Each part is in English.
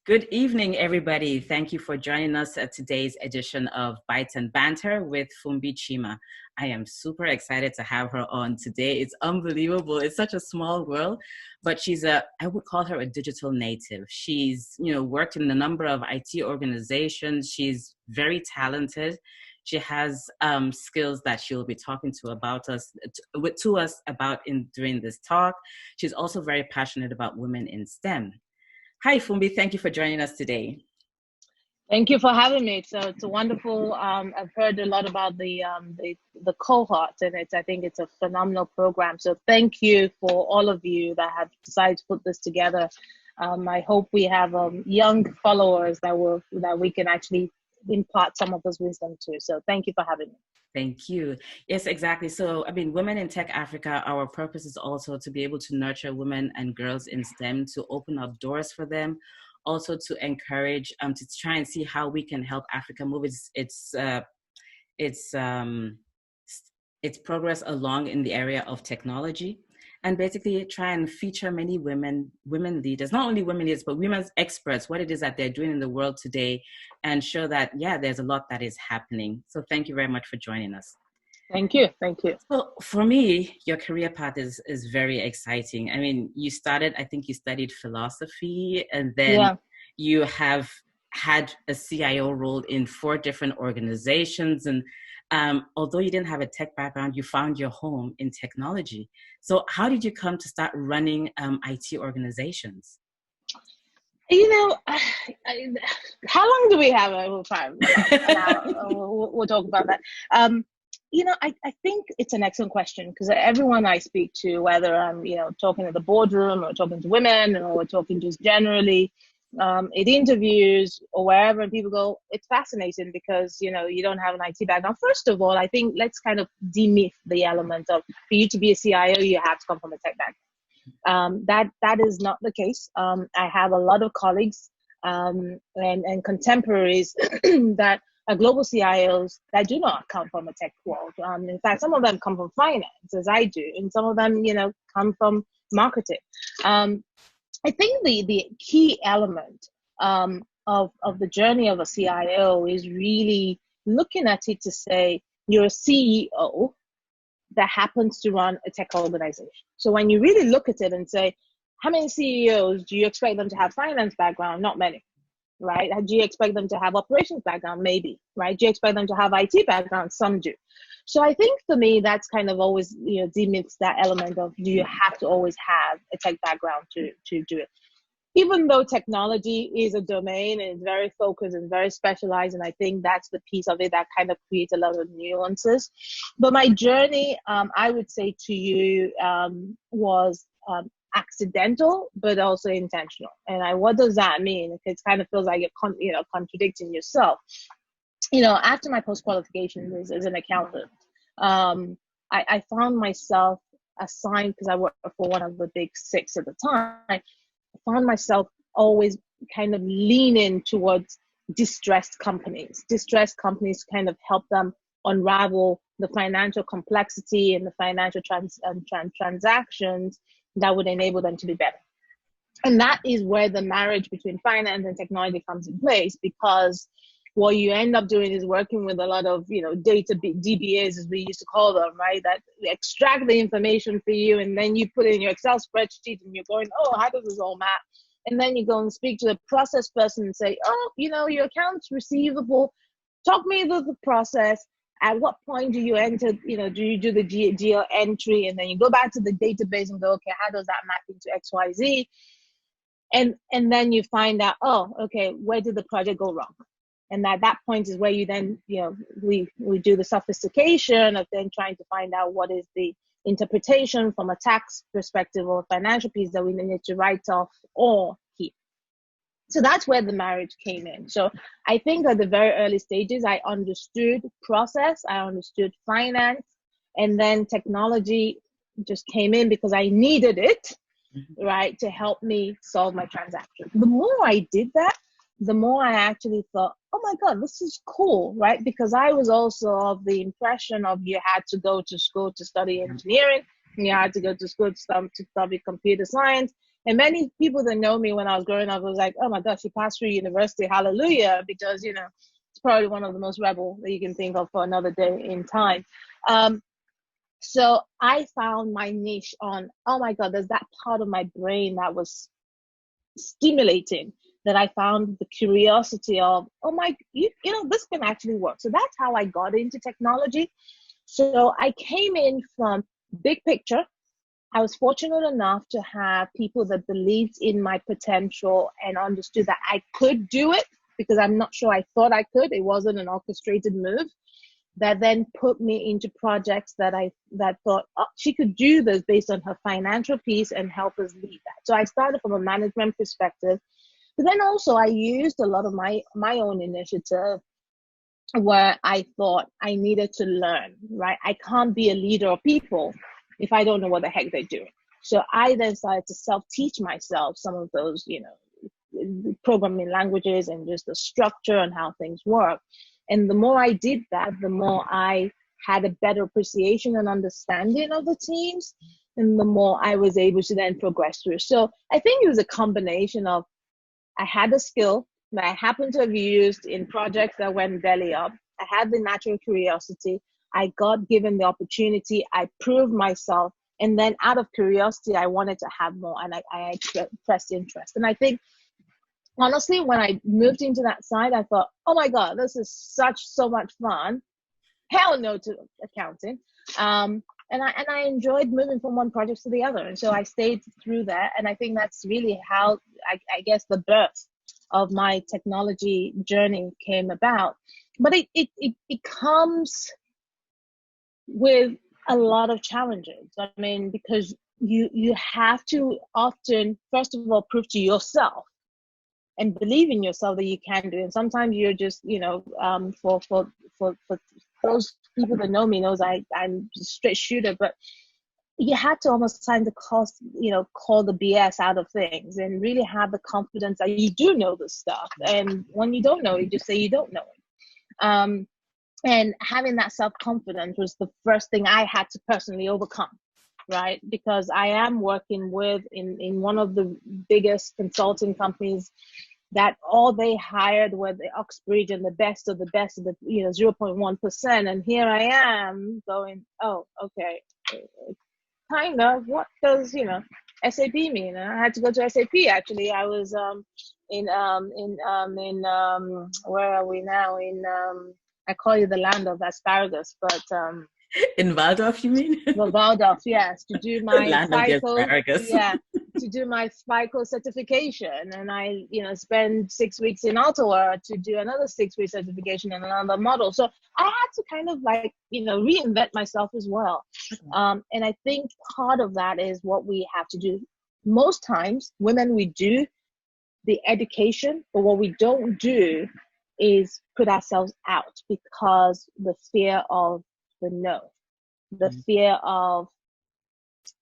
Good evening, everybody. Thank you for joining us at today's edition of Bytes and Banter with Fumbi Chima. I am super excited to have her on today. It's unbelievable. It's such a small world, but I would call her a digital native. She's, worked in a number of IT organizations. She's very talented. She has skills that she'll be talking to us about during this talk. She's also very passionate about women in STEM. Hi, Fumbi. Thank you for joining us today. Thank you for having me. It's a wonderful. I've heard a lot about the cohort, and I think it's a phenomenal program. So thank you for all of you that have decided to put this together. I hope we have young followers that we can actually impart some of this wisdom to. So thank you for having me. Thank you. Yes, exactly. So, Women in Tech Africa, our purpose is also to be able to nurture women and girls in STEM, to open up doors for them, also to encourage, to try and see how we can help Africa move its progress along in the area of technology, and basically try and feature many women leaders, not only women leaders, but women's experts, what it is that they're doing in the world today, and show that, there's a lot that is happening. So thank you very much for joining us. Thank you. Thank you. So for me, your career path is very exciting. I mean, you studied philosophy, and then you have had a CIO role in 4 different organizations. And although you didn't have a tech background, you found your home in technology. So how did you come to start running IT organizations? How long do we have? We'll try. We'll talk about that. I think it's an excellent question, because everyone I speak to, whether I'm, talking at the boardroom or talking to women or talking just generally, in interviews or wherever, and people go, it's fascinating because, you don't have an IT background. First of all, I think let's kind of demyth the element of, for you to be a CIO, you have to come from a tech background. That is not the case. I have a lot of colleagues and contemporaries that are global CIOs that do not come from a tech world. In fact, some of them come from finance, as I do, and some of them, come from marketing. I think the key element of the journey of a CIO is really looking at it to say you're a CEO that happens to run a tech organization. So when you really look at it and say, how many CEOs do you expect them to have finance background? Not many, right? Do you expect them to have operations background? Maybe, right? Do you expect them to have IT background? Some do. So I think for me, that's kind of always, demyths that element of, do you have to always have a tech background to do it? Even though technology is a domain and it's very focused and very specialized, and I think that's the piece of it that kind of creates a lot of nuances. But my journey, I would say to you, was accidental, but also intentional. And what does that mean? It kind of feels like you're contradicting yourself. After my post-qualification as an accountant, I found myself assigned, because I worked for one of the big 6 at the time, I found myself always kind of leaning towards distressed companies to kind of help them unravel the financial complexity and the financial transactions that would enable them to be better. And that is where the marriage between finance and technology comes in place, because what you end up doing is working with a lot of, data DBAs, as we used to call them, right? That extract the information for you, and then you put it in your Excel spreadsheet, and you're going, oh, how does this all map? And then you go and speak to the process person and say, oh, your accounts receivable, talk me through the process. At what point do you enter, do you do the GL entry? And then you go back to the database and go, okay, how does that map into XYZ? And then you find out, oh, okay, where did the project go wrong? And at that point is where you then, we do the sophistication of then trying to find out what is the interpretation from a tax perspective or financial piece that we need to write off or keep. So that's where the marriage came in. So I think at the very early stages, I understood process, I understood finance, and then technology just came in because I needed it, right, to help me solve my transaction. The more I did that, the more I actually thought, oh my God, this is cool, right? Because I was also of the impression of you had to go to school to study engineering, and you had to go to school to study computer science, And many people that know me when I was growing up was like, oh my gosh, she passed through university, hallelujah, because, you know, it's probably one of the most rebel that you can think of for another day in time. So I found my niche on, oh my God, there's that part of my brain that was stimulating, that I found the curiosity of, oh my, you know, this can actually work. So that's how I got into technology. So I came in from big picture. I was fortunate enough to have people that believed in my potential and understood that I could do it, because I'm not sure I thought I could. It wasn't an orchestrated move, that then put me into projects that thought, oh, she could do this based on her financial piece and help us lead that. So I started from a management perspective, but then also I used a lot of my own initiative where I thought I needed to learn, right? I can't be a leader of people if I don't know what the heck they're doing. So I then started to self-teach myself some of those, you know, programming languages and just the structure and how things work. And the more I did that, the more I had a better appreciation and understanding of the teams, and the more I was able to then progress through. So I think it was a combination of, I had a skill that I happened to have used in projects that went belly up. I had the natural curiosity. I got given the opportunity. I proved myself. And then out of curiosity, I wanted to have more, and I expressed interest. And I think, honestly, when I moved into that side, I thought, oh my God, this is so much fun. Hell no to accounting. And I enjoyed moving from one project to the other. And so I stayed through that. And I think that's really how, I guess, the birth of my technology journey came about. But it comes with a lot of challenges. I mean, because you have to often, first of all, prove to yourself and believe in yourself that you can do it. And sometimes you're just, you know, for those people that know me knows I'm a straight shooter, but you have to almost time to call the BS out of things and really have the confidence that you do know this stuff. And when you don't know, you just say you don't know it. And having that self-confidence was the first thing I had to personally overcome, right? Because I am working with in one of the biggest consulting companies that all they hired were the Oxbridge and the best of the 0.1%. And here I am going, oh, okay, kind of, what does, SAP mean? And I had to go to SAP, actually. I was where are we now? I call it the land of asparagus, but in Waldorf, you mean? Well, Waldorf, yes, to do my land of the asparagus. yeah, to do my FICO certification, and I, spend 6 weeks in Ottawa to do another 6 week certification in another model. So I had to kind of reinvent myself as well. And I think part of that is what we have to do. Most times, women, we do the education, but what we don't do is put ourselves out, because the fear of the no, the fear of,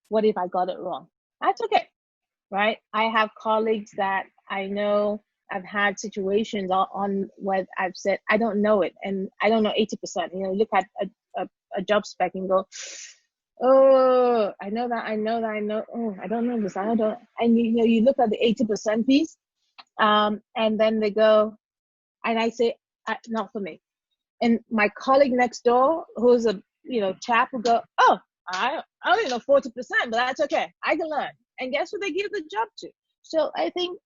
what if I got it wrong? That's okay, right? I have colleagues that I know, I've had situations on where I've said, I don't know it, and I don't know 80%. Look at a job spec and go, oh, I know, oh, I don't know this, and you look at the 80% piece, and then they go, and I say, not for me. And my colleague next door, who's a chap, will go, oh, I only know 40%, but that's okay. I can learn. And guess what they give the job to? So I think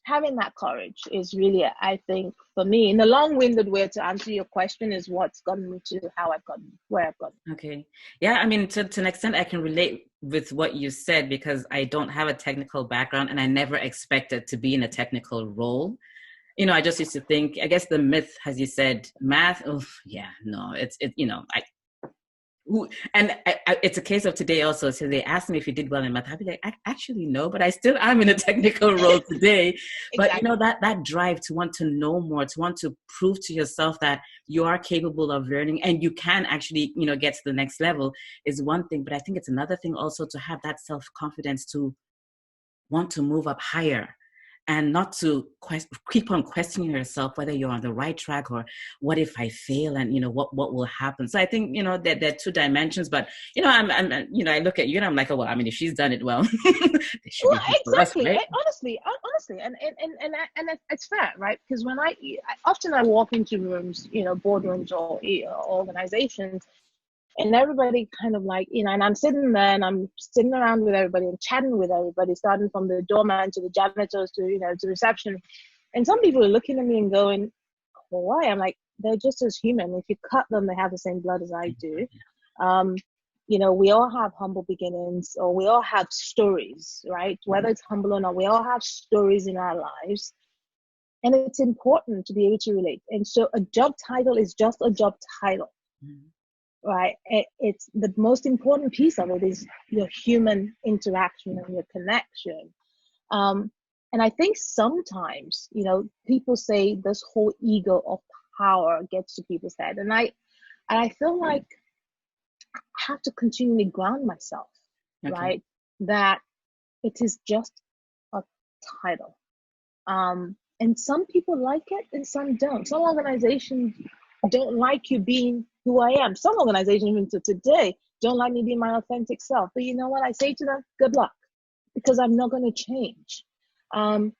having that courage is really, I think, for me, in a long-winded way to answer your question, is what's gotten me to how I've gotten, where I've gotten. Okay. Yeah, I mean, to an extent, I can relate with what you said, because I don't have a technical background and I never expected to be in a technical role. I just used to think, I guess the myth, as you said, math, it's a case of today also. So they asked me if you did well in math. I'd be like, actually, no, but I still am in a technical role today. Exactly. But that drive to want to know more, to want to prove to yourself that you are capable of learning and you can actually, get to the next level is one thing. But I think it's another thing also to have that self-confidence to want to move up higher. and not to keep on questioning yourself whether you're on the right track, or what if I fail, and what will happen. So I think that there are two dimensions, but I'm I look at you and I'm like, oh well, I mean, if she's done it well, it should be Well, good for us, exactly. right? Honestly, and it's fair, right? Because when I often I walk into rooms, boardrooms or organizations, and everybody kind of like, and I'm sitting there and I'm sitting around with everybody and chatting with everybody, starting from the doorman to the janitors to reception, and some people are looking at me and going, well, why? I'm like, they're just as human. If you cut them, they have the same blood as I do. We all have humble beginnings, or we all have stories, right? Whether it's humble or not, we all have stories in our lives. And it's important to be able to relate. And so a job title is just a job title, right? It's the most important piece of it is your human interaction and your connection. And I think sometimes, people say this whole ego of power gets to people's head. And I feel like I have to continually ground myself, right? That it is just a title. And some people like it and some don't. Some organizations don't like you being who I am. Some organizations, even to today, don't like me being my authentic self. But you know what? I say to them, good luck, because I'm not going to change. And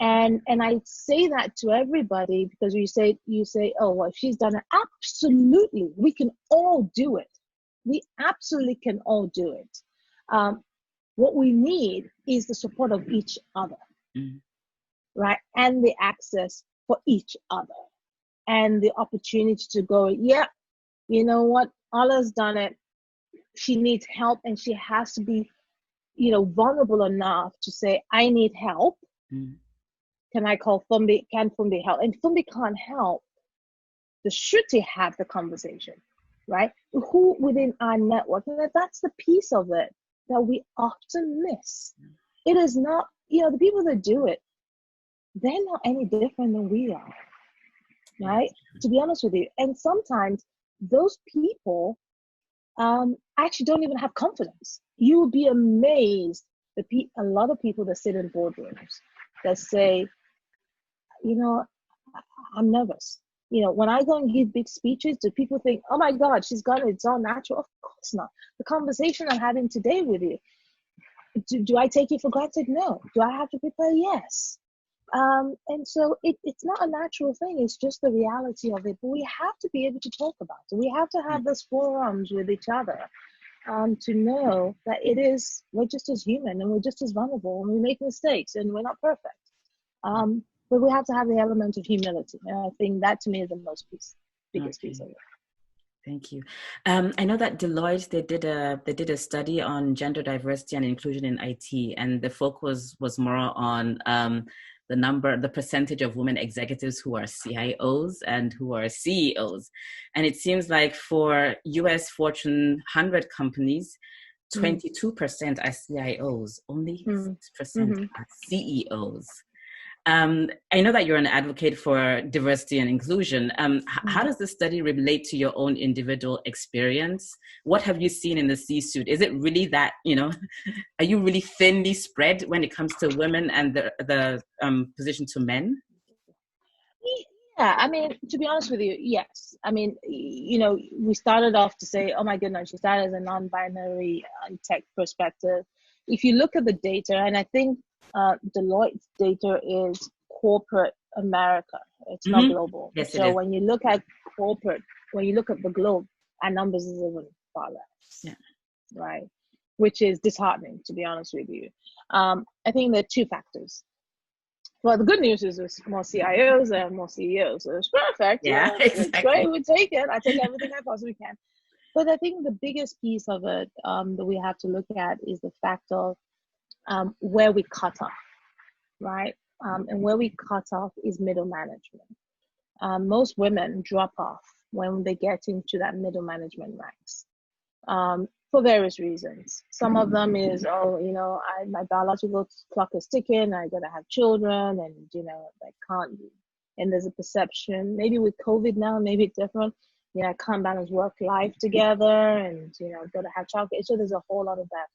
I say that to everybody, because you say, oh, well, she's done it. Absolutely. We can all do it. We absolutely can all do it. What we need is the support of each other, right? And the access for each other, and the opportunity to go, yeah, you know what? Allah's done it. She needs help, and she has to be, vulnerable enough to say, I need help. Can I call Fumbi? Can Fumbi help? And Fumbi can't help. The Shruti have the conversation, right? Who within our network? And that's the piece of it that we often miss. It is not, the people that do it, they're not any different than we are, right? To be honest with you. And sometimes those people actually don't even have confidence. You will be amazed that a lot of people that sit in boardrooms that say, I'm nervous. When I go and give big speeches, do people think, oh my God, she's got it, it's all natural? Of course not. The conversation I'm having today with you, do I take it for granted? No. Do I have to prepare? Yes. And so it's not a natural thing. It's just the reality of it. But we have to be able to talk about it. We have to have those forums with each other to know that we're just as human, and we're just as vulnerable, and we make mistakes, and we're not perfect. But we have to have the element of humility. And I think that, to me, is the biggest piece of it. Thank you. I know that Deloitte, they did a study on gender diversity and inclusion in IT, and the focus was more on the percentage of women executives who are CIOs and who are CEOs. And it seems like for US Fortune 100 companies, 22% are CIOs, only 6% are CEOs. I know that you're an advocate for diversity and inclusion. How does this study relate to your own individual experience? What have you seen in the C-suite? Is it really that, are you really thinly spread when it comes to women and the position to men? Yeah, I mean, to be honest with you, yes. I mean, we started off to say, oh my goodness, she started as a non-binary tech perspective. If you look at the data, and I think Deloitte's data is corporate America. It's not global. Yes, so when you look at corporate, when you look at the globe, our numbers is even far less, right? Which is disheartening, to be honest with you. I think there are two factors. Well, the good news is there's more CIOs and more CEOs. So it's perfect. Yeah, exactly. It's great. We take it. I take everything I possibly can. But I think the biggest piece of it that we have to look at is the fact of where we cut off, right? And where we cut off is middle management. Most women drop off when they get into that middle management ranks for various reasons. Some of them is, my biological clock is ticking, I gotta have children, and, I can't, and there's a perception, maybe with COVID now, maybe it's different, I can't balance work life together, and, gotta have childcare. So there's a whole lot of that.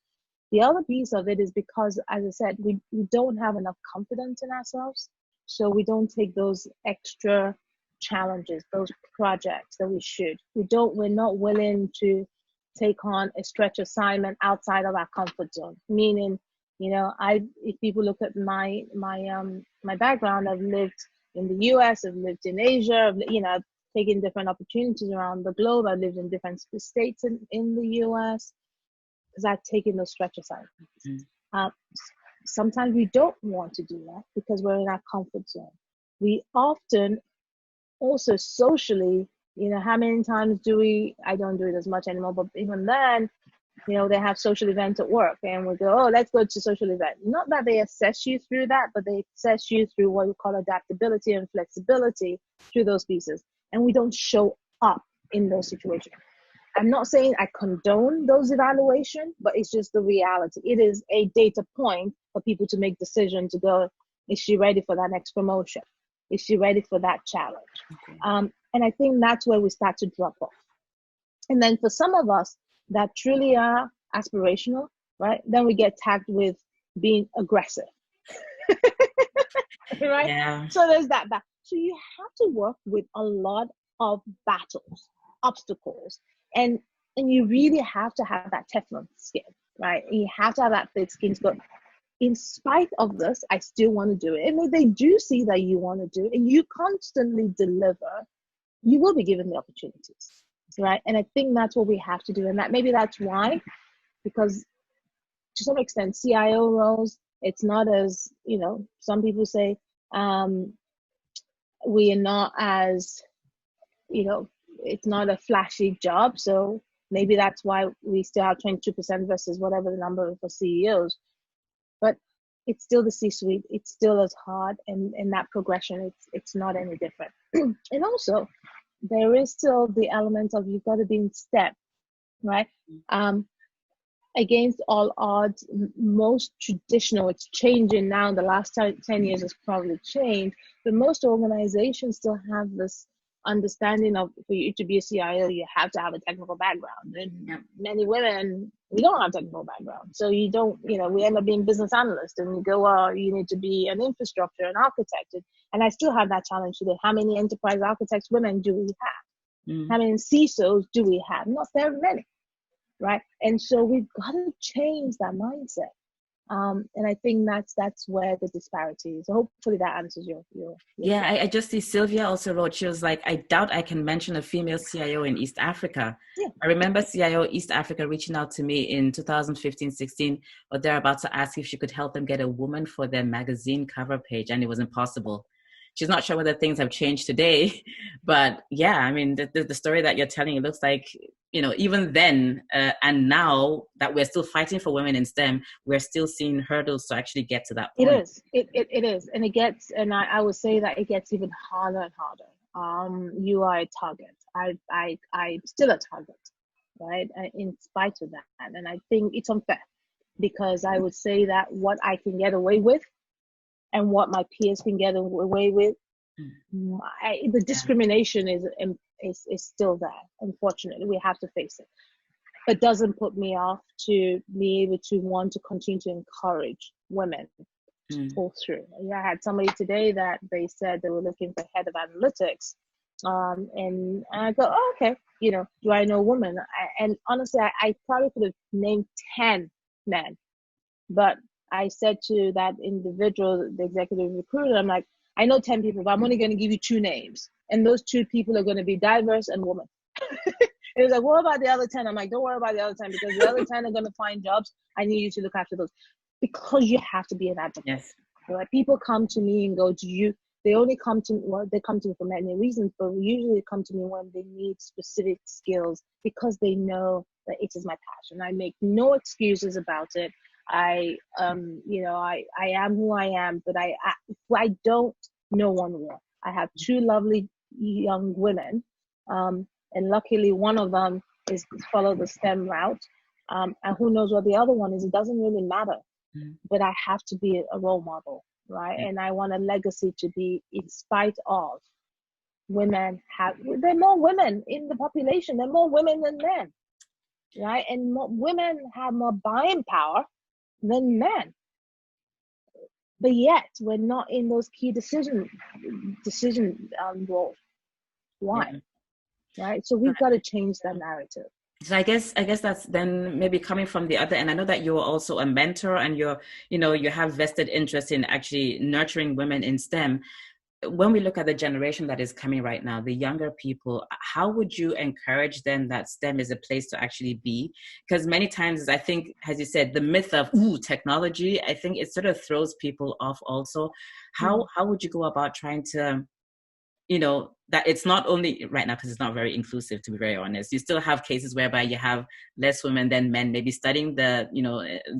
The other piece of it is because, as I said, we don't have enough confidence in ourselves. So we don't take those extra challenges, those projects that we should. We're not willing to take on a stretch assignment outside of our comfort zone. Meaning, if people look at my background, I've lived in the US, I've lived in Asia, I've taken different opportunities around the globe. I've lived in different states in the US because I've taken those stretch assignments. Sometimes we don't want to do that because we're in our comfort zone. We often also socially, how many times I don't do it as much anymore, but even then, they have social events at work and we go, oh, let's go to social event. Not that they assess you through that, but they assess you through what we call adaptability and flexibility through those pieces. And we don't show up in those situations. I'm not saying I condone those evaluations, but it's just the reality. It is a data point for people to make decisions to go, is she ready for that next promotion? Is she ready for that challenge? Okay. And I think that's where we start to drop off. And then for some of us that truly are aspirational, right? Then we get tagged with being aggressive, right? Yeah. So there's that. So you have to work with a lot of battles, obstacles, and you really have to have that Teflon skin, right? You have to have that thick skin to go, in spite of this, I still want to do it. And if they do see that you want to do it and you constantly deliver, you will be given the opportunities, right? And I think that's what we have to do. And maybe that's why, because to some extent, CIO roles, it's not as, some people say, we are not as, it's not a flashy job. So maybe that's why we still have 22% versus whatever the number for CEOs. But it's still the C-suite. It's still as hard, and that progression, it's not any different. And also, there is still the element of you've got to be in step, right? Against all odds, most traditional, it's changing now. The last 10 years has probably changed, but most organizations still have this understanding of, for you to be a CIO, you have to have a technical background. And many women, we don't have technical background. So you don't, we end up being business analysts and you go, well, you need to be an infrastructure, an architect. And I still have that challenge today. How many enterprise architects women do we have? How many CISOs do we have? Not very many, right? And so we've got to change that mindset. And I think that's where the disparity is. So hopefully that answers your Yeah, I just see Sylvia also wrote, she was like, I doubt I can mention a female CIO in East Africa. Yeah. I remember CIO East Africa reaching out to me in 2015-16, or they're about to ask if she could help them get a woman for their magazine cover page, and it was impossible. She's not sure whether things have changed today, but yeah, I mean, the story that you're telling, it looks like, even then and now that we're still fighting for women in STEM, we're still seeing hurdles to actually get to that point. It is. And I would say that it gets even harder and harder. You are a target. I'm still a target, right? In spite of that. And I think it's unfair because I would say that what I can get away with and what my peers can get away with, the discrimination is still there. Unfortunately, we have to face it. But doesn't put me off to be able to want to continue to encourage women to pull through. I had somebody today that they said they were looking for head of analytics, and I go, oh, okay, do I know women? And honestly, I probably could have named 10 men, but I said to that individual, the executive recruiter, I'm like, I know 10 people, but I'm only going to give you 2 names. And those 2 people are going to be diverse and women. It was like, what about the other 10? I'm like, don't worry about the other 10 because the other 10 are going to find jobs. I need you to look after those because you have to be an advocate. Yes. Right? People come to me and go, they only come to me, well, they come to me for many reasons, but usually they come to me when they need specific skills because they know that it is my passion. I make no excuses about it. I am who I am, but I don't know one will. I have 2 lovely young women, and luckily one of them is follow the STEM route, and who knows what the other one is. It doesn't really matter, but I have to be a role model, right? And I want a legacy to be, in spite of women there are more women in the population. There are more women than men, right? And women have more buying power. than men. But yet we're not in those key decision roles. Why? Yeah. Right? So we've got to change that narrative. So I guess that's then maybe coming from the other end. I know that you're also a mentor and you have vested interest in actually nurturing women in STEM. When we look at the generation that is coming right now, the younger people, how would you encourage them that STEM is a place to actually be? Because many times, I think, as you said, the myth of technology, I think it sort of throws people off also. How would you go about trying to, that it's not only right now, because it's not very inclusive, to be very honest. You still have cases whereby you have less women than men maybe studying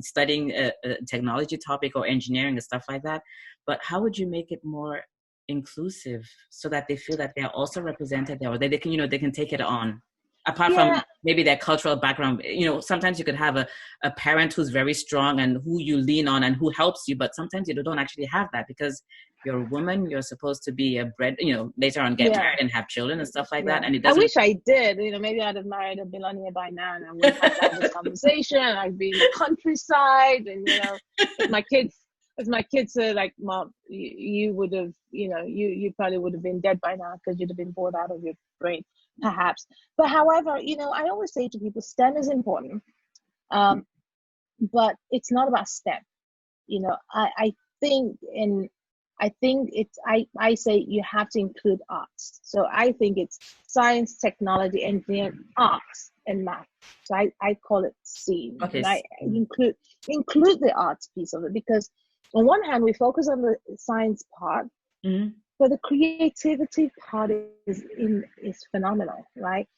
studying a technology topic or engineering and stuff like that. But how would you make it more inclusive so that they feel that they're also represented there, or they can they can take it on, apart from maybe their cultural background? Sometimes you could have a parent who's very strong and who you lean on and who helps you, but sometimes you don't actually have that because you're a woman. You're supposed to be a later on get married and have children and stuff like that, and it doesn't. I wish I did. Maybe I'd have married a billionaire by now, and I wouldn't have to have this conversation. I'd be in the countryside, and if my kids said, like, Mom, you would have, you probably would have been dead by now because you'd have been bored out of your brain, perhaps. But however, I always say to people, STEM is important, but it's not about STEM. I think I say you have to include arts. So I think it's science, technology, engineering, arts, and math. So I call it STEAM. Okay. And I include the arts piece of it, because on one hand we focus on the science part, but the creativity part is phenomenal, right?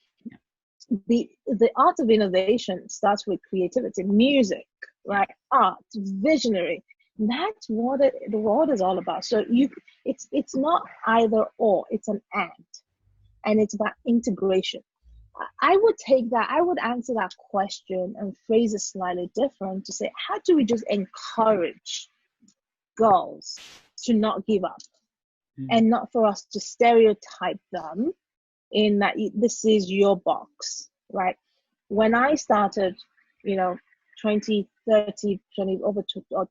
The art of innovation starts with creativity, music, right? Art, visionary. That's what the world is all about. So it's not either or, it's an and it's about integration. I would answer that question and phrase it slightly different to say, how do we just encourage girls to not give up, and not for us to stereotype them in that this is your box, right? When I started, 20, 30, 20, over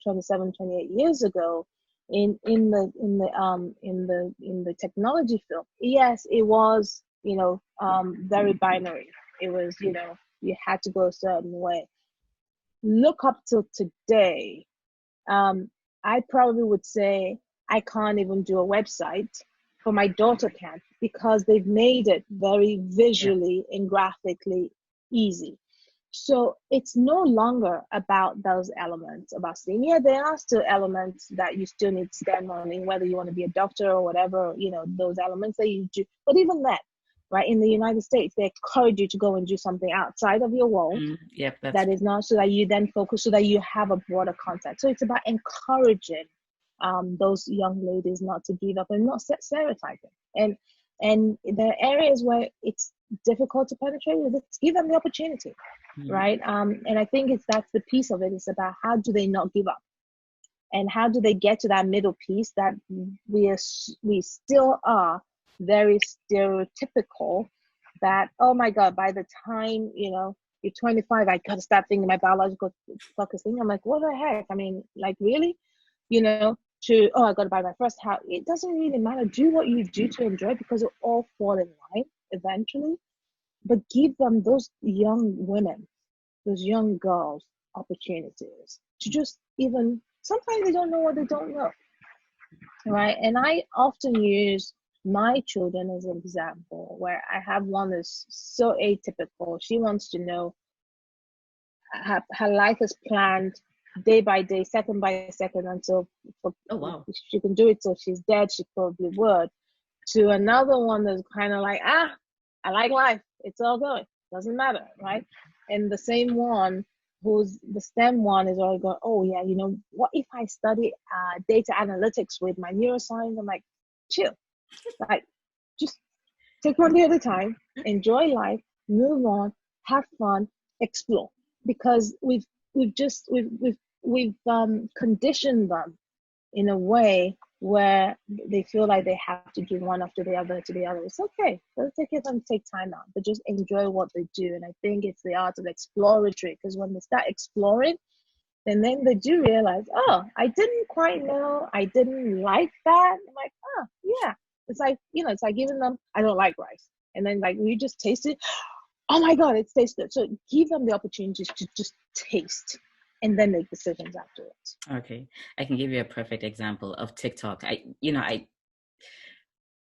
27, 28 years ago in the technology field, yes, it was, very binary. It was, you had to go a certain way. Look up till today, I probably would say I can't even do a website, but my daughter can, because they've made it very visually and graphically easy. So it's no longer about those elements about STEAM. Yeah, there are still elements that you still need STEM on, whether you want to be a doctor or whatever, those elements that you do. But even that, right, in the United States, they encourage you to go and do something outside of your world. That is not, so that you then focus, so that you have a broader context. So it's about encouraging those young ladies not to give up and not stereotyping. And there are areas where it's difficult to penetrate, let's give them the opportunity, right? And I think that's the piece of it. It's about how do they not give up, and how do they get to that middle piece that we still are very stereotypical. That, oh my God, by the time you're 25, I gotta start thinking my biological clock is thinking. I'm like, what the heck? I mean, like, really, I gotta buy my first house. It doesn't really matter. Do what you do to enjoy it, because it all fall in line eventually. But give them, those young women, those young girls, opportunities to just even, sometimes they don't know what they don't know, right? And I often use my children as an example, where I have one that's so atypical. She wants to know her life is planned day by day, second by second, until if she can do it till she's dead, she probably would. To another one that's kind of like, I like life, it's all good, doesn't matter, right? And the same one who's the STEM one is already going, oh yeah, what if I study data analytics with my neuroscience? I'm like, chill, like, just take one day at a time, enjoy life, move on, have fun, explore. Because we've conditioned them in a way where they feel like they have to do one after the other to the other. It's okay. It'll take time out, but just enjoy what they do. And I think it's the art of exploratory, because when they start exploring, And then they do realize, oh, I didn't quite know, I didn't like that. I'm like, oh, yeah. It's like, it's like giving them, I don't like rice. And then like, you just taste it. Oh my God, it tastes good. So give them the opportunities to just taste and then make decisions afterwards. Okay. I can give you a perfect example of TikTok.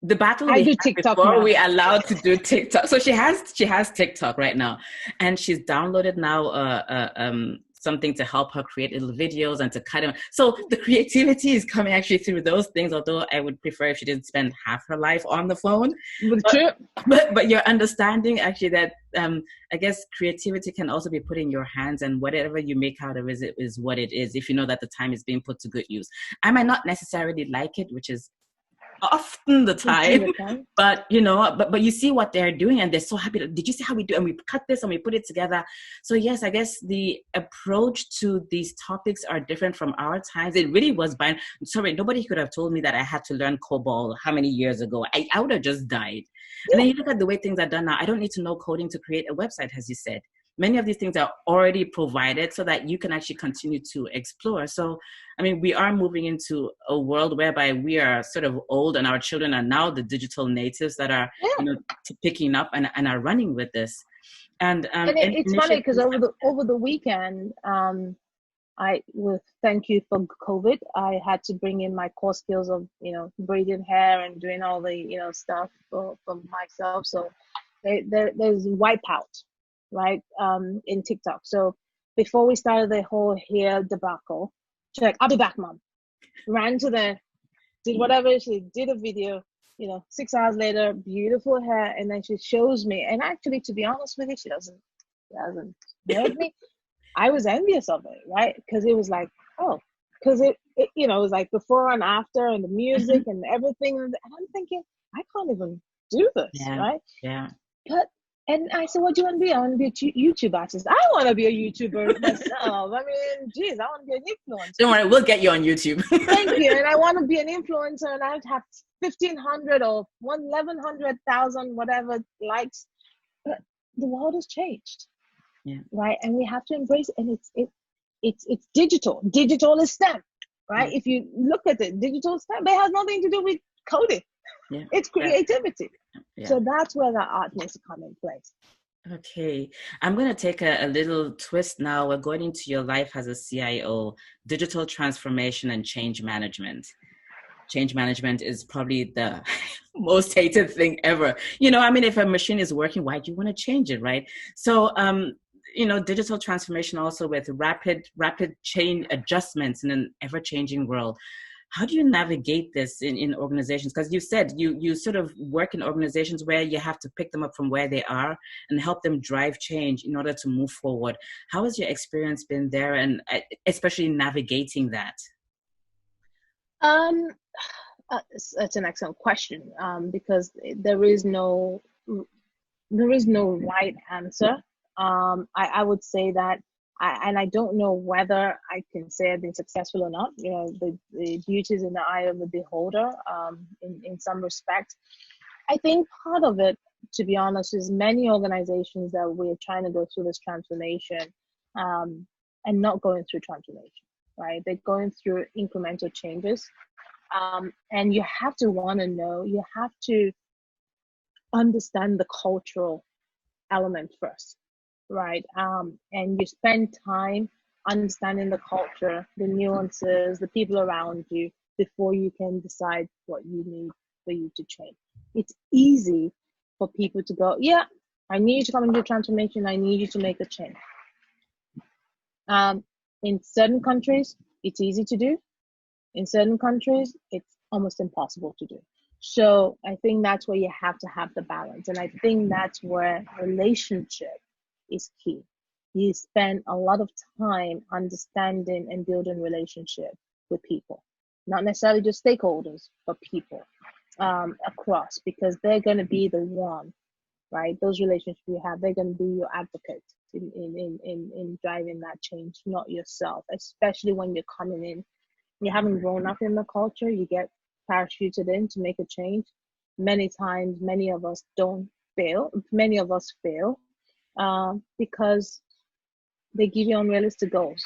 The battle I we do had TikTok before now. we allowed to do TikTok. So she has TikTok right now, and she's downloaded now something to help her create little videos and to cut them. So the creativity is coming actually through those things. Although I would prefer if she didn't spend half her life on the phone. But you're understanding actually that I guess creativity can also be put in your hands, and whatever you make out of it is what it is. If you know that the time is being put to good use, I might not necessarily like it, which is often the time, but but you see what they're doing and they're so happy. Did you see how we do, and we cut this and we put it together? So yes, I guess the approach to these topics are different from our times. It really was sorry, nobody could have told me that I had to learn COBOL how many years ago. I would have just died. And then you look at the way things are done now. I don't need to know coding to create a website, as you said. Many of these things are already provided so that you can actually continue to explore. So, I mean, we are moving into a world whereby we are sort of old and our children are now the digital natives that are, picking up and are running with this. And it's funny because over the weekend, thank you for COVID, I had to bring in my core skills of, braiding hair and doing all the, stuff for myself. So there's Wipeout, right, in TikTok. So before we started the whole hair debacle, she's like, I'll be back, mom. Ran to there, did whatever, she did a video, 6 hours later, beautiful hair, and then she shows me. And actually, to be honest with you, she doesn't hurt me. I was envious of it, right? Because it was like, because it was like before and after, and the music and everything, and I'm thinking, I can't even do this, right? Yeah. And I said, what do you want to be? I want to be a YouTube artist. I want to be a YouTuber myself. I mean, geez, I want to be an influencer. Don't worry, we'll get you on YouTube. Thank you. And I want to be an influencer, and I'd have 1,500 or 1,100,000, whatever likes. But the world has changed, right? And we have to embrace it. And it's digital. Digital is STEM, right? If you look at it, digital STEM, it has nothing to do with coding. It's creativity. So that's where the art needs to come in place. Okay, I'm going to take a little twist now. We're going into your life as a CIO, digital transformation and change management. Change management is probably the most hated thing ever. I mean, if a machine is working, why do you want to change it, right? So, digital transformation also with rapid change adjustments in an ever-changing world. How do you navigate this in organizations? Because you said you sort of work in organizations where you have to pick them up from where they are and help them drive change in order to move forward. How has your experience been there, and especially navigating that? That's an excellent question, because there is no right answer. I would say that, and I don't know whether I can say I've been successful or not. The beauty is in the eye of the beholder, in some respect. I think part of it, to be honest, is many organizations that we're trying to go through this transformation, and not going through transformation, right? They're going through incremental changes. And you have to want to know, you have to understand the cultural element first, right? And you spend time understanding the culture, the nuances, the people around you, before you can decide what you need for you to change. It's easy for people to go, yeah, I need you to come and do transformation. I need you to make a change. In certain countries, it's easy to do. In certain countries, it's almost impossible to do. So I think that's where you have to have the balance. And I think that's where relationship is key. You spend a lot of time understanding and building relationship with people, not necessarily just stakeholders, but people across, because they're going to be the one, right? Those relationships you have, they're going to be your advocate in driving that change, not yourself, especially when you're coming in. You haven't grown up in the culture, you get parachuted in to make a change. Many times, many of us fail because they give you unrealistic goals,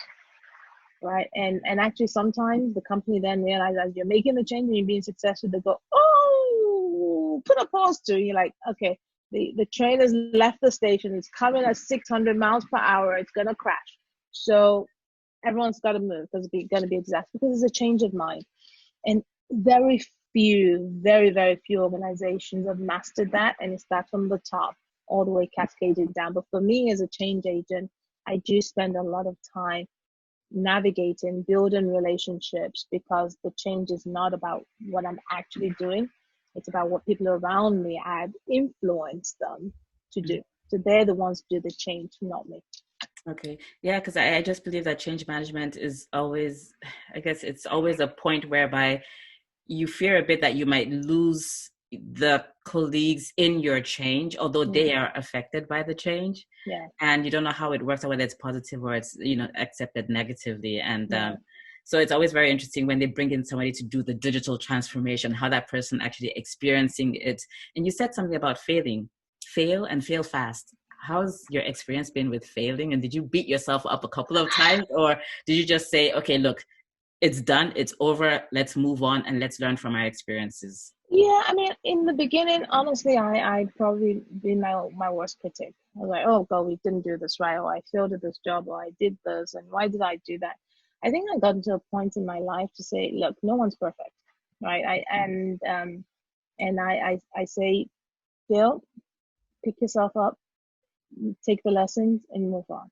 right? And actually sometimes the company then realizes you're making the change and you're being successful, they go, oh, put a pause to it. You're like, okay, the train has left the station, it's coming at 600 miles per hour, it's gonna crash. So everyone's got to move because it's going to be a disaster, because it's a change of mind. And very few, very, very few organizations have mastered that, and it starts from the top all the way cascading down. But for me as a change agent, I do spend a lot of time navigating, building relationships, because the change is not about what I'm actually doing. It's about what people around me I've influenced them to do. So they're the ones who do the change, not me. Okay. Yeah, because I just believe that change management is always, I guess it's always a point whereby you fear a bit that you might lose the colleagues in your change, although they are affected by the change. Yeah. And you don't know how it works, or whether it's positive or it's, accepted negatively. And so it's always very interesting when they bring in somebody to do the digital transformation, how that person actually experiencing it. And you said something about fail and fail fast. How's your experience been with failing? And did you beat yourself up a couple of times, or did you just say, okay, look, it's done, it's over, let's move on and let's learn from our experiences? Yeah, I mean, in the beginning, honestly, I'd probably been my worst critic. I was like, oh God, we didn't do this right, or I failed at this job, or I did this, and why did I do that? I think I got to a point in my life to say, look, no one's perfect, right? I say, fail, pick yourself up, take the lessons, and move on.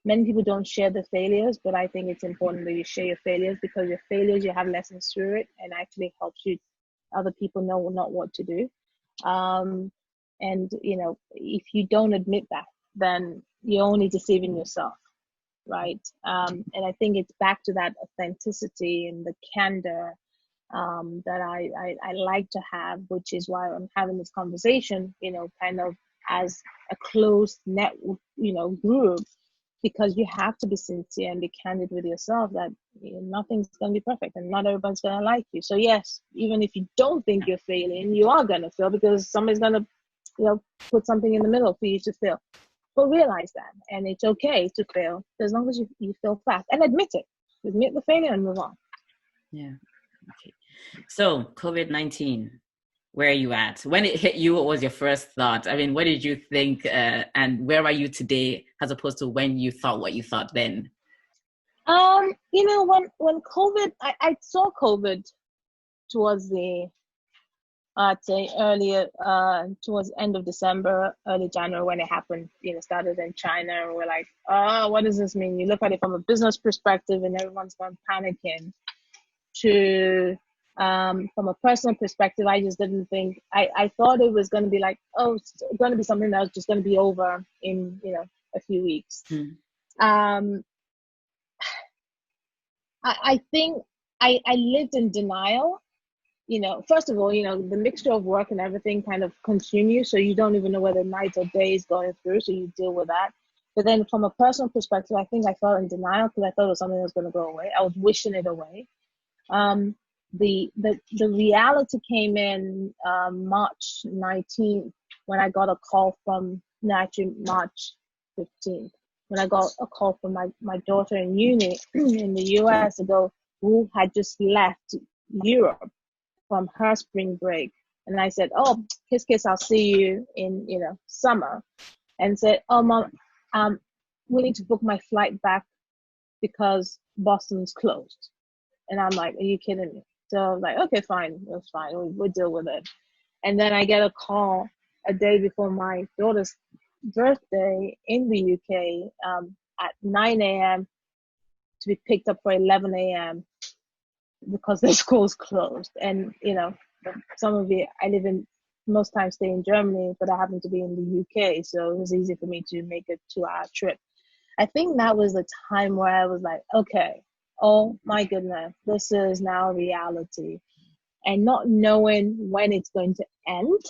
Many people don't share the failures, but I think it's important that you share your failures, because your failures, you have lessons through it, and actually helps you other people know not what to do. And if you don't admit that, then you're only deceiving yourself, right? And I think it's back to that authenticity and the candor that I like to have, which is why I'm having this conversation, kind of as a closed net, group, because you have to be sincere and be candid with yourself that nothing's going to be perfect and not everybody's going to like you. So yes, even if you don't think you're failing, you are going to fail, because somebody's going to, put something in the middle for you to fail. But realize that, and it's okay to fail as long as you fail fast and admit it. Admit the failure and move on. Yeah. Okay. So COVID-19, where are you at? When it hit you, what was your first thought? I mean, what did you think, and where are you today as opposed to when you thought what you thought then? When COVID, I saw COVID towards I'd say earlier, towards end of December, early January, when it happened, started in China, and we're like, oh, what does this mean? You look at it from a business perspective and everyone's gone panicking. From a personal perspective, I just didn't think, I thought it was going to be like, oh, it's going to be something that was just going to be over in, a few weeks. I think I lived in denial. First of all, the mixture of work and everything kind of continues, so you don't even know whether night or day is going through, so you deal with that. But then from a personal perspective, I think I felt in denial, because I thought it was something that was going to go away. I was wishing it away. The reality came in March 19th, when I got a call from, no, actually March 15th, when I got a call from my daughter in uni in the US ago, who had just left Europe from her spring break. And I said, oh, kiss, I'll see you in, summer. And said, oh, Mom, we need to book my flight back because Boston's closed. And I'm like, are you kidding me? So I was like, okay, fine, that's fine. We'll deal with it. And then I get a call a day before my daughter's birthday in the UK at 9 a.m. to be picked up for 11 a.m. because the school's closed. And, some of you, I live in, most times stay in Germany, but I happen to be in the UK. So it was easy for me to make a 2-hour trip. I think that was the time where I was like, okay, oh my goodness, this is now reality. And not knowing when it's going to end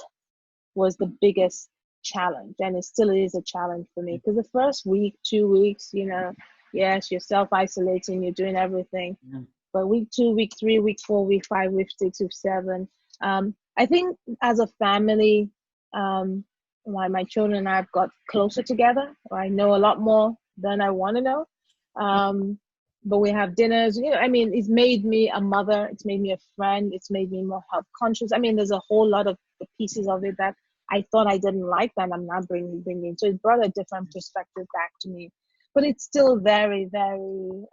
was the biggest challenge. And it still is a challenge for me, because the first week, 2 weeks, yes, you're self-isolating, you're doing everything. Yeah. But week 2, week 3, week 4, week 5, week 6, week 7, I think as a family, my children and I have got closer together. I know a lot more than I want to know. but we have dinners. I mean, it's made me a mother. It's made me a friend. It's made me more health conscious. I mean, there's a whole lot of the pieces of it that I thought I didn't like that I'm now bringing. So it brought a different perspective back to me. But it's still very, very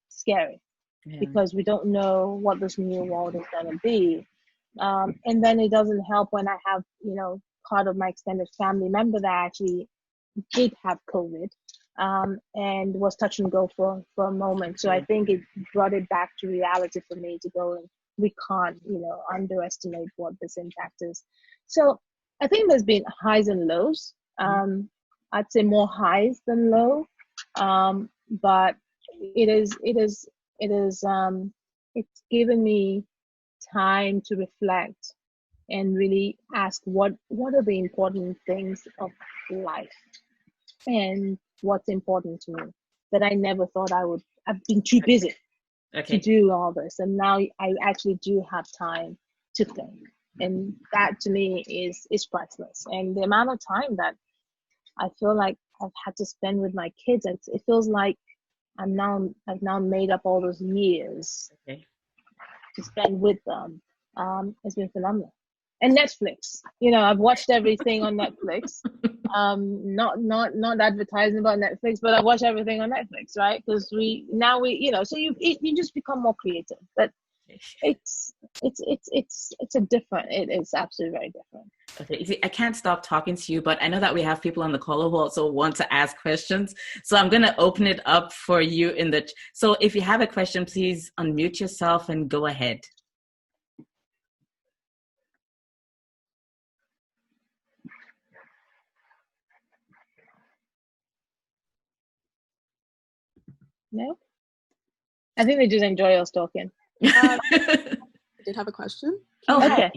scary, because we don't know what this new world is going to be. And then it doesn't help when I have, part of my extended family member that actually did have COVID, and was touch and go for a moment. So I think it brought it back to reality for me to go, and we can't, underestimate what this impact is. So I think there's been highs and lows. I'd say more highs than low, but it's given me time to reflect and really ask what are the important things of life and what's important to me that I never thought I would. I've been too busy to do all this, and now I actually do have time to think, and that to me is priceless. And the amount of time that I feel like I've had to spend with my kids, it feels like I've now made up all those years to spend with them. It's been phenomenal. And Netflix, I've watched everything on Netflix. Not advertising about Netflix, but I've watched everything on Netflix, right? Because so you just become more creative. But it's absolutely very different. Okay, see, I can't stop talking to you, but I know that we have people on the call who also want to ask questions. So I'm going to open it up for you so if you have a question, please unmute yourself and go ahead. No? I think they just enjoy us talking. I did have a question. Okay.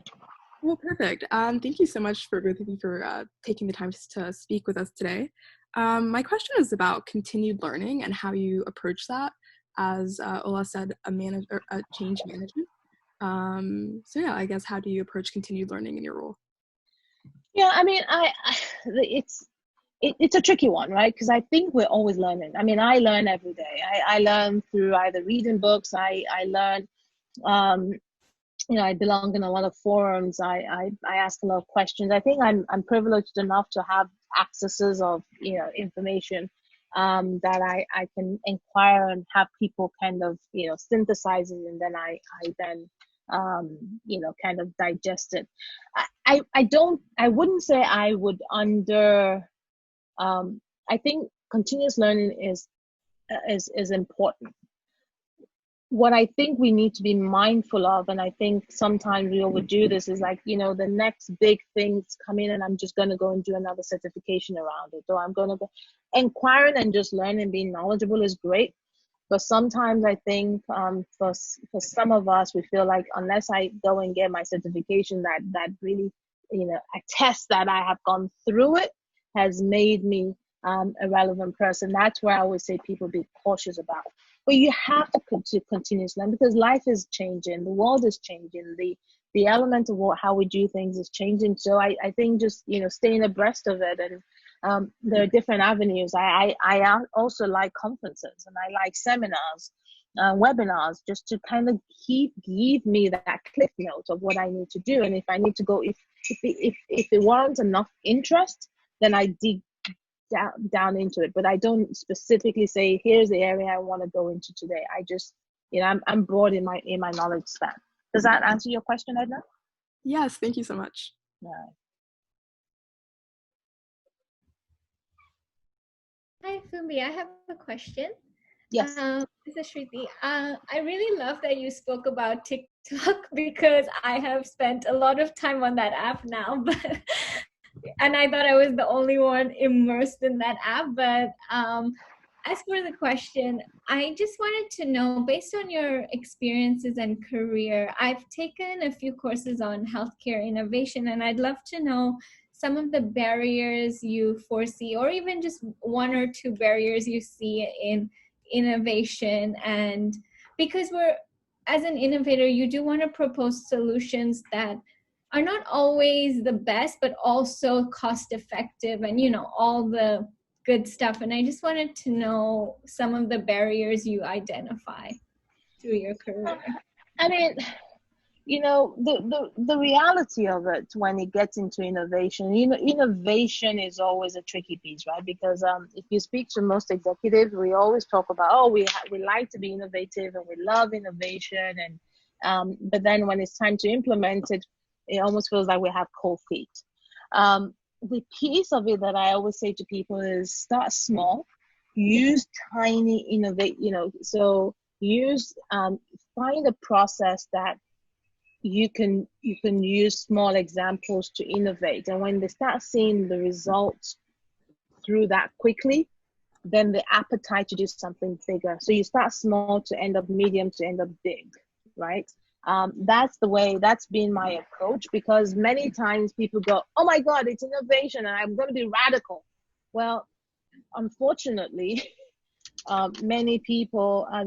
Well, perfect. Thank you so much for both of you for taking the time to speak with us today. My question is about continued learning and how you approach that, as Ola said, a change management. So yeah, I guess, how do you approach continued learning in your role? Yeah, I mean, it's a tricky one, right? Because I think we're always learning. I mean, I learn every day. I learn through either reading books. I learn. I belong in a lot of forums. I ask a lot of questions. I think I'm privileged enough to have accesses of information that I can inquire and have people kind of synthesize it, and then I then kind of digest it. I wouldn't say I would I think continuous learning is important. What I think we need to be mindful of, and I think sometimes we overdo this, is like, the next big things come in and I'm just going to go and do another certification around it, or I'm going to go inquiring and just learn and being knowledgeable is great. But sometimes I think for some of us, we feel like unless I go and get my certification that really, attests that I have gone through it, has made me a relevant person. That's where I always say people be cautious about. But you have to continue to learn, because life is changing, the world is changing, the element of how we do things is changing. So I think just staying abreast of it, and there are different avenues. I also like conferences, and I like seminars, webinars, just to kind of give me that cliff note of what I need to do. And if I need to go, if it warrants enough interest, then I dig down into it. But I don't specifically say, here's the area I want to go into today. I just, I'm broad in my knowledge span. Does that answer your question, Edna? Yes, thank you so much. Right. Hi, Fumbi. I have a question. Yes. This is Shruti. I really love that you spoke about TikTok, because I have spent a lot of time on that app now, and I thought I was the only one immersed in that app. But as for the question, I just wanted to know, based on your experiences and career, I've taken a few courses on healthcare innovation, and I'd love to know some of the barriers you foresee, or even just one or two barriers you see in innovation. And because as an innovator, you do want to propose solutions that are not always the best, but also cost effective, and all the good stuff. And I just wanted to know some of the barriers you identify through your career. I mean, the reality of it when it gets into innovation, innovation is always a tricky piece, right? Because if you speak to most executives, we always talk about, we like to be innovative and we love innovation, and but then when it's time to implement it, it almost feels like we have cold feet. The piece of it that I always say to people is start small, use tiny innovate, so use find a process that you can use small examples to innovate, and when they start seeing the results through that quickly, then the appetite to do something bigger. So you start small to end up medium to end up big, right? That's been my approach, because many times people go, oh my God, it's innovation and I'm going to be radical. Well, unfortunately, many people are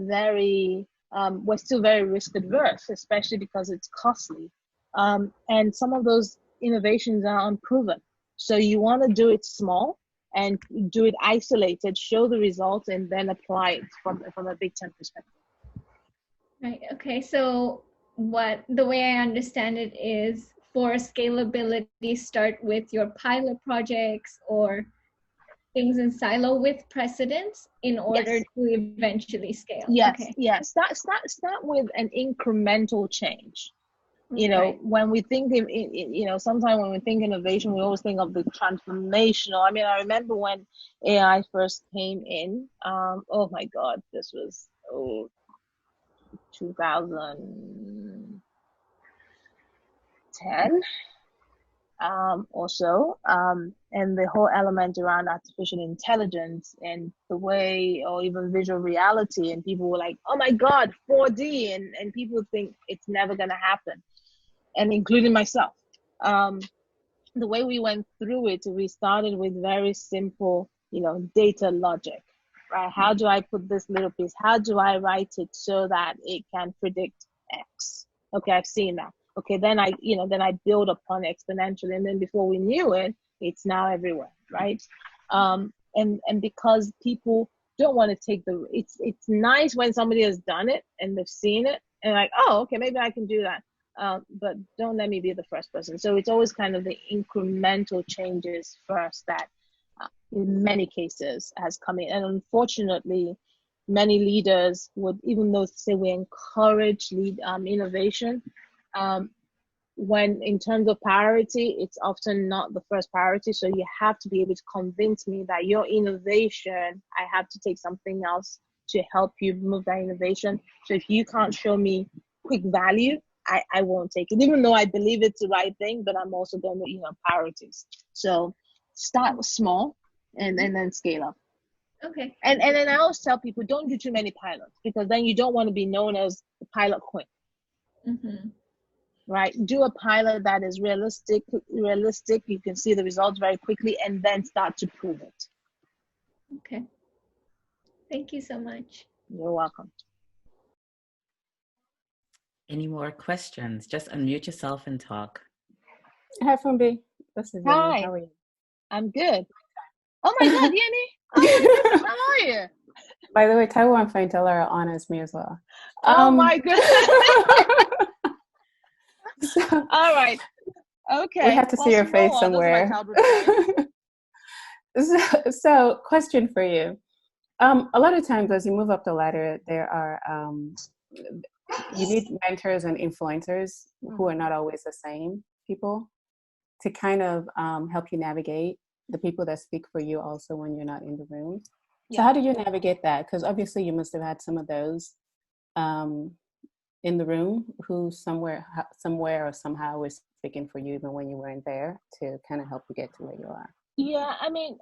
we're still very risk adverse, especially because it's costly. And some of those innovations are unproven. So you want to do it small and do it isolated, show the results, and then apply it from a big time perspective. Right. Okay. So the way I understand it is, for scalability, start with your pilot projects or things in silo with precedence in order to eventually scale. Yes. Okay. Yes. Start with an incremental change. Right. When we think sometimes when we think innovation, we always think of the transformational. I mean, I remember when AI first came in, oh my God, this was 2010 or so, and the whole element around artificial intelligence and the way, or even visual reality, and people were like, oh my God, 4D, and people think it's never going to happen, and including myself. The way we went through it, we started with very simple, data logic, right? How do I put this little piece? How do I write it so that it can predict X? Okay, I've seen that. Okay, then I build upon it exponentially, and then before we knew it, it's now everywhere, right? And because people don't want to take it's nice when somebody has done it and they've seen it and like, oh, okay, maybe I can do that. But don't let me be the first person. So it's always kind of the incremental changes first that in many cases has come in. And unfortunately, many leaders would, even though say we encourage innovation, when in terms of priority, it's often not the first priority. So you have to be able to convince me that your innovation, I have to take something else to help you move that innovation. So if you can't show me quick value, I won't take it, even though I believe it's the right thing, but I'm also going to, priorities. So start small and then scale up. Okay. And then I always tell people, don't do too many pilots, because then you don't want to be known as the pilot queen. Mm-hmm. Right? Do a pilot that is realistic. You can see the results very quickly, and then start to prove it. Okay. Thank you so much. You're welcome. Any more questions? Just unmute yourself and talk. Hi, Fumbi. This is Yenny. Hi. How are you? I'm good. Oh my God, Yenny. Oh my goodness, how are you? By the way, Taiwo and Fainteller honors me as well. Oh my goodness. All right. Okay. We have to see your face somewhere. So, question for you. A lot of times as you move up the ladder, there are you need mentors and influencers who are not always the same people to kind of help you navigate the people that speak for you also when you're not in the room. So how do you navigate that? Because obviously you must have had some of those in the room who somewhere or somehow was speaking for you even when you weren't there to kind of help you get to where you are. Yeah, I mean,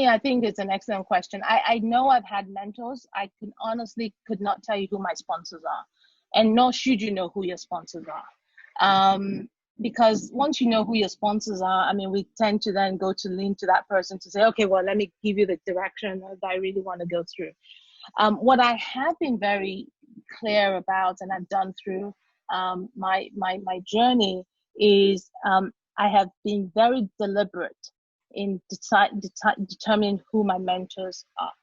I think it's an excellent question. I know I've had mentors. I could not tell you who my sponsors are, and nor should you know who your sponsors are. Because once you know who your sponsors are, I mean, we tend to then go to lean to that person to say, okay, well, let me give you the direction that I really want to go through. What I have been very clear about, and I've done through my journey, is I have been very deliberate in determining who my mentors are,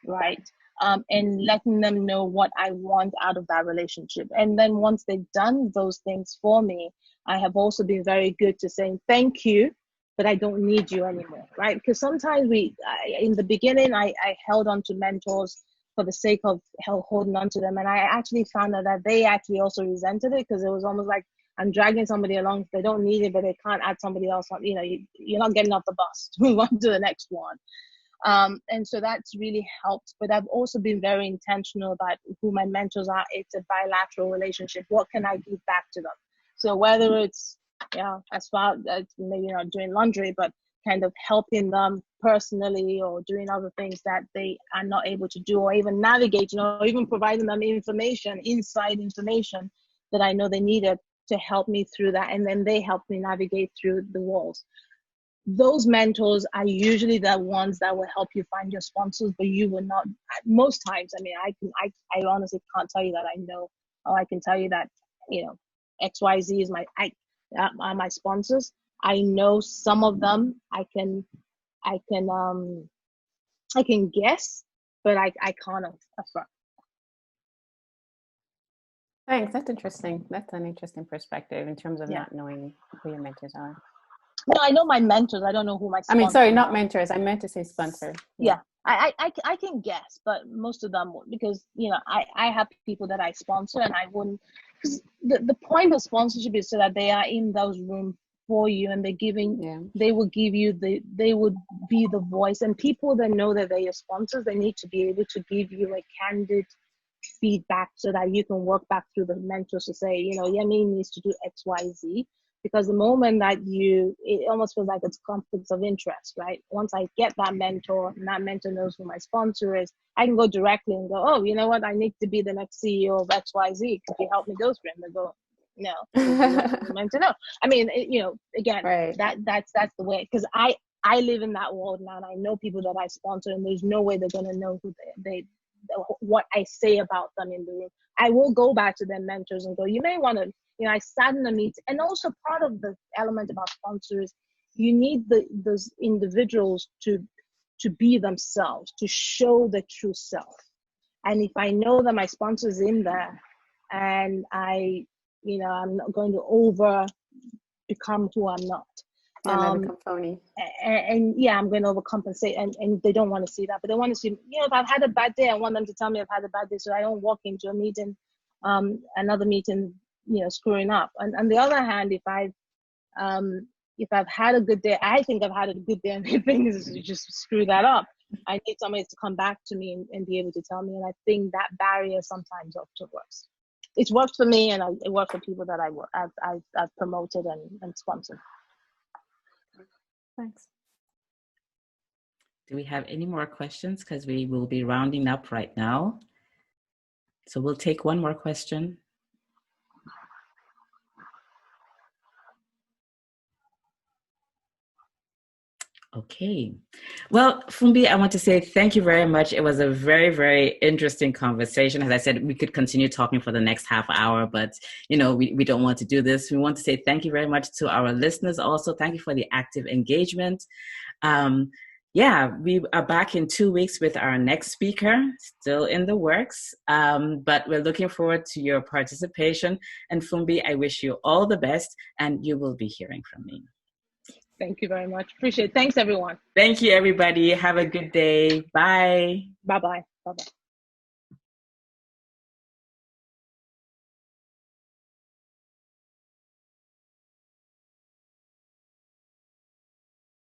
right? And letting them know what I want out of that relationship. And then once they've done those things for me, I have also been very good to saying thank you, but I don't need you anymore, right? Because sometimes in the beginning, I held on to mentors for the sake of holding on to them. And I actually found out that they actually also resented it, because it was almost like I'm dragging somebody along. They don't need it, but they can't add somebody else on. You're not getting off the bus to move on to the next one. And so that's really helped. But I've also been very intentional about who my mentors are. It's a bilateral relationship. What can I give back to them? So whether it's, as far as maybe not doing laundry, but kind of helping them personally, or doing other things that they are not able to do, or even navigating, or even providing them inside information that I know they needed to help me through that. And then they help me navigate through the walls. Those mentors are usually the ones that will help you find your sponsors, but you will not, most times. I mean, I honestly can't tell you that I know, or I can tell you that, XYZ is are my sponsors. I know some of them. I can guess, but I can't affirm. Thanks. That's interesting. That's an interesting perspective in terms of not knowing who your mentors are. No, I know my mentors. I don't know who my sponsors I mean, sorry, not are. mentors. I meant to say sponsor. Yeah. I can guess, but most of them won't, because I have people that I sponsor, and I wouldn't, because the point of sponsorship is so that they are in those rooms for you, and they will give you they would be the voice, and people that know that they're your sponsors, they need to be able to give you a candid feedback so that you can work back through the mentors to say, Yemi needs to do XYZ. Because the moment that it almost feels like it's conflicts of interest, right? Once I get that mentor, and that mentor knows who my sponsor is, I can go directly and go, oh, you know what? I need to be the next CEO of XYZ. Could you help me go through? And they go, no, you're meant to know. I mean, again, right. that's the way. Because I live in that world now, and I know people that I sponsor, and there's no way they're gonna know who they what I say about them in the room. I will go back to their mentors and go, you may want to. I sat in a meeting, and also part of the element about sponsors, you need those individuals to be themselves, to show the true self. And if I know that my sponsor is in there, and I'm not going to become who I'm not. Become phony. And I'm going to overcompensate, and they don't want to see that, but they want to see, if I've had a bad day, I want them to tell me I've had a bad day, so I don't walk into a meeting, another meeting, screwing up. And on the other hand, if I've had a good day, I think I've had a good day, and the thing is to just screw that up. I need somebody to come back to me and be able to tell me. And I think that barrier sometimes often works. It's worked for me, and it worked for people that I've promoted and sponsored. Thanks. Do we have any more questions? Because we will be rounding up right now. So we'll take one more question. Okay. Well, Fumbi, I want to say thank you very much. It was a very, very interesting conversation. As I said, we could continue talking for the next half hour, but we don't want to do this. We want to say thank you very much to our listeners also. Thank you for the active engagement. We are back in 2 weeks with our next speaker, still in the works, but we're looking forward to your participation. And Fumbi, I wish you all the best, and you will be hearing from me. Thank you very much. Appreciate it. Thanks, everyone. Thank you, everybody. Have a good day. Bye. Bye-bye. Bye-bye.